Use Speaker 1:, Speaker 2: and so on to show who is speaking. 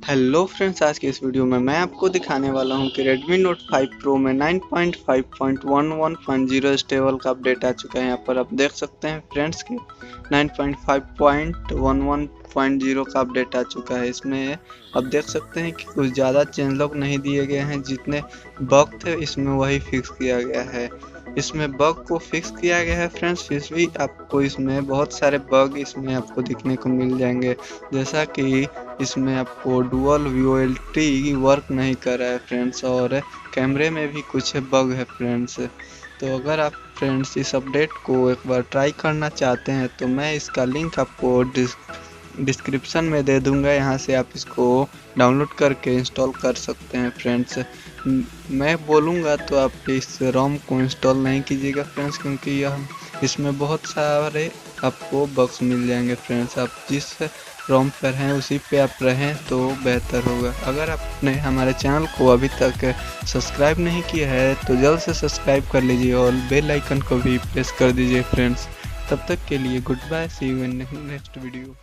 Speaker 1: Hello friends, आज की इस वीडियो में मैं आपको दिखाने वाला हूं कि Redmi Note 5 Pro में 9.5.11.0 स्टेबल का अपडेट आ चुका है। यहाँ पर आप देख सकते हैं फ्रेंड्स कि 9.5.11.0 का अपडेट आ चुका है। इसमें आप देख सकते हैं कि कुछ ज़्यादा चेंज लॉग नहीं दिए गए हैं, जितने बग थे इसमें वही फिक्स किया गया है। इसमें बग को फिक्स किया गया है फ्रेंड्स, फिर भी आपको इसमें बहुत सारे बग इसमें आपको दिखने को मिल जाएंगे। जैसा कि इसमें आपको डुअल व्यूएलिटी वर्क नहीं कर रहा है फ्रेंड्स, और कैमरे में भी कुछ बग है फ्रेंड्स। तो अगर आप फ्रेंड्स इस अपडेट को एक बार ट्राई करना चाहते हैं तो मैं इसका लिंक आपको डिस्क्रिप्शन में दे दूंगा। यहाँ से आप इसको डाउनलोड करके इंस्टॉल कर सकते हैं फ्रेंड्स। मैं बोलूँगा तो आप इस रोम को इंस्टॉल नहीं कीजिएगा फ्रेंड्स, क्योंकि यह इसमें बहुत सारे आपको बग्स मिल जाएंगे फ्रेंड्स। आप जिस रोम पर हैं उसी पे आप रहें तो बेहतर होगा। अगर आपने हमारे चैनल को अभी तक सब्सक्राइब नहीं किया है तो जल्द से सब्सक्राइब कर लीजिए और बेल आइकन को भी प्रेस कर दीजिए फ्रेंड्स। तब तक के लिए good bye, see you in next video.